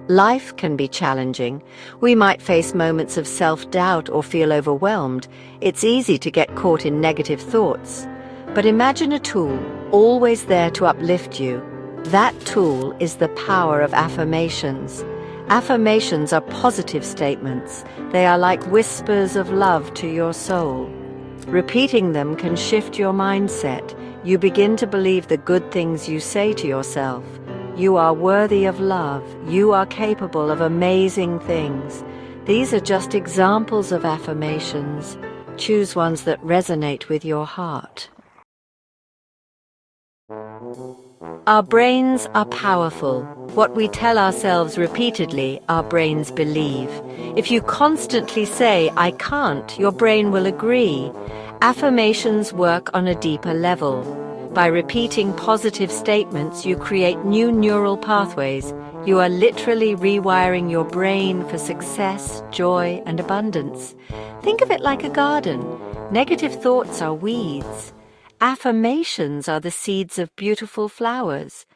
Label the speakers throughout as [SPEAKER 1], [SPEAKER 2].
[SPEAKER 1] Life can be challenging. We might face moments of self-doubt or feel overwhelmed. It's easy to get caught in negative thoughts. But imagine a tool, always there to uplift you. That tool is the power of affirmations. Affirmations are positive statements. They are like whispers of love to your soul. Repeating them can shift your mindset. You begin to believe the good things you say to yourself. You are worthy of love. You are capable of amazing things. These are just examples of affirmations. Choose ones that resonate with your heart. Our brains are powerful. What we tell ourselves repeatedly, our brains believe. If you constantly say, "I can't," your brain will agree. Affirmations work on a deeper level. By repeating positive statements, you create new neural pathways. You are literally rewiring your brain for success, joy, and abundance. Think of it like a garden. Negative thoughts are weeds. Affirmations are the seeds of beautiful flowers.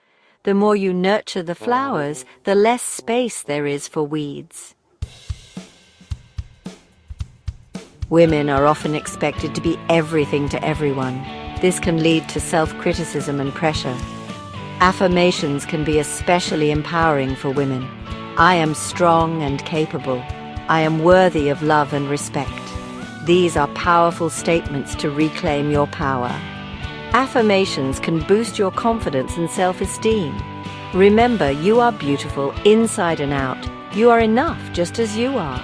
[SPEAKER 1] The more you nurture the flowers, the less space there is for weeds. Women are often expected to be everything to everyone. This can lead to self-criticism and pressure. Affirmations can be especially empowering for women. I am strong and capable. I am worthy of love and respect. These are powerful statements to reclaim your power. Affirmations can boost your confidence and self-esteem. Remember, you are beautiful inside and out. You are enough just as you are.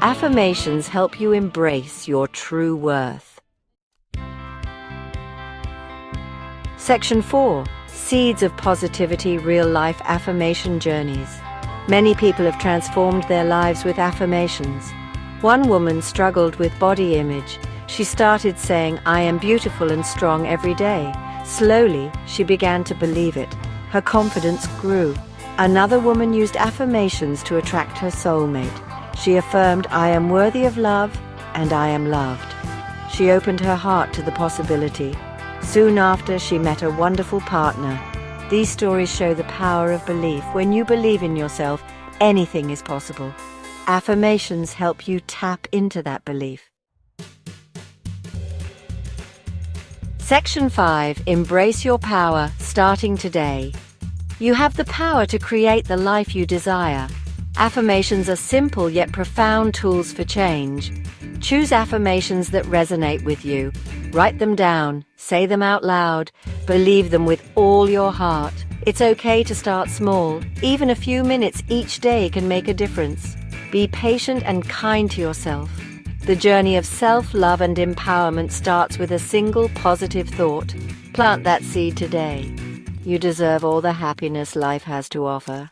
[SPEAKER 1] Affirmations help you embrace your true worth. Section 4. Seeds of Positivity Real-Life Affirmation Journeys. Many people have transformed their lives with affirmations. One woman struggled with body image. She started saying, "I am beautiful and strong every day." Slowly, she began to believe it. Her confidence grew. Another woman used affirmations to attract her soulmate. She affirmed, "I am worthy of love and I am loved." She opened her heart to the possibility. Soon after, she met a wonderful partner. These stories show the power of belief. When you believe in yourself, anything is possible. Affirmations help you tap into that belief. Section 5. Embrace your power, starting today. You have the power to create the life you desire. Affirmations are simple yet profound tools for change. Choose affirmations that resonate with you. Write them down, say them out loud, believe them with all your heart. It's okay to start small. Even a few minutes each day can make a difference. Be patient and kind to yourself. The journey of self-love and empowerment starts with a single positive thought. Plant that seed today. You deserve all the happiness life has to offer.